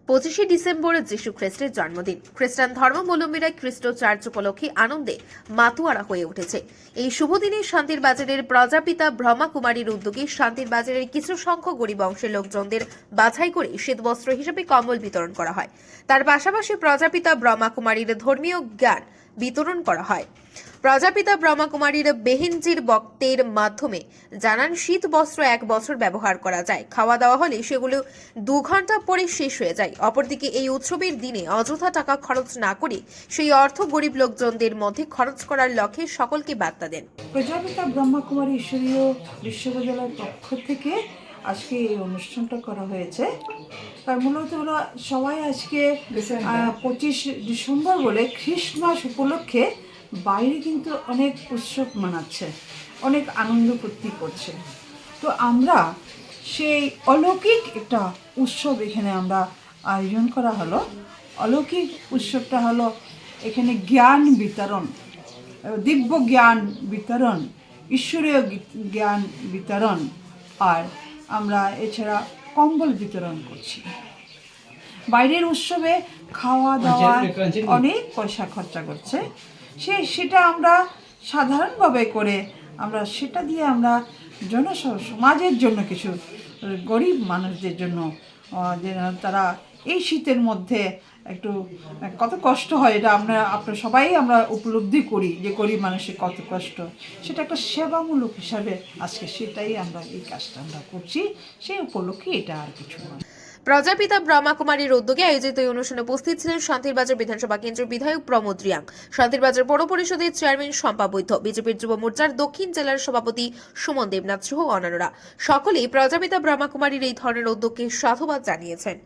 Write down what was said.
25শে December যীশু খ্রিস্টের জন্মদিন। খ্রিস্টান ধর্মাবলম্বীরা খ্রিস্ট চার্চ উপলক্ষে আনন্দে মাতোয়ারা হয়ে উঠেছে। এই শুভ দিনে শান্তির বাজারের প্রজাপিতা ব্রহ্মা কুমারীর উদ্যোগে শান্তির বাজারের কিছু সংখ্যক গরিব অংশের লোকজনদের বাছাই করে শীতবস্ত্র হিসেবে কম্বল বিতরণ করা হয়। তার পাশাপাশি প্রজাপিতা ব্রহ্মা কুমারীর ধর্মীয় জ্ঞান বিতরণ করা হয়। প্রজাপিতা ব্রহ্মা কুমারীর বেহেনজির বক্তের মাধ্যমে জানান শীত বস্ত্র 1 বছর ব্যবহার করা যায়, খাওয়া দাওয়া হলে সেগুলো 2 ঘন্টা পরে শেষ হয়ে যায়। অপরদিকে এই উৎসবের দিনে অযথা টাকা খরচ না করে সেই অর্থ গরিব লোকজনদের মধ্যে খরচ করার লক্ষ্যে সকলকে বার্তা দেন। প্রজাপিতা ব্রহ্মা কুমারী ঈশ্বরীয় বিশ্ববিদ্যালয়ের পক্ষ থেকে আজকে এই অনুষ্ঠানটা করা হয়েছে। তার মূলত হলো সবাই আজকে 25 ডিসেম্বর বলে খ্রিস্টমাস উপলক্ষে বাইরে কিন্তু অনেক উৎসব মানাচ্ছে, অনেক আনন্দ ফুর্তি করছে। তো আমরা সেই অলৌকিক একটা উৎসব এখানে আমরা আয়োজন করা হলো। অলৌকিক উৎসবটা হলো এখানে জ্ঞান বিতরণ, দিব্য জ্ঞান বিতরণ, ঈশ্বরীয় জ্ঞান বিতরণ, আর আমরা এছাড়া কম্বল বিতরণ করছি। বাইরের উৎসবে খাওয়া দাওয়া অনেক পয়সা খরচা করছে, সেটা আমরা সাধারণভাবে করে আমরা সেটা দিয়ে আমরা সমাজের জন্য কিছু গরিব মানুষদের জন্য যে তারা এই শীতের মধ্যে একটু কত কষ্ট হয়, এটা আপনারা সবাই আমরা উপলব্ধি করি যে গরিব মানুষের কত কষ্ট, সেটা একটা সেবামূলক হিসাবে আজকে সেটাই আমরা এই কাজটা আমরা করছি। সেই উপলক্ষে এটা আর কিছু নয়। প্রজাপিতা ব্রহ্মা কুমারীর উদ্যোগে আয়োজিত এই অনুষ্ঠানে উপস্থিত ছিলেন শান্তিরবাজার বিধানসভা কেন্দ্রের বিধায়ক প্রমোদ রিয়াং, শান্তিরবাজার পৌর পরিষদের চেয়ারম্যান শম্পা বৈদ্য, বিজেপির যুব মোর্চার দক্ষিণ জেলার সভাপতি সুমন দেবনাথ সহ অন্যান্যরা। সকলেই প্রজাপিতা ব্রহ্মা কুমারীর এই ধরনের উদ্যোগকে সাধুবাদ জানিয়েছেন।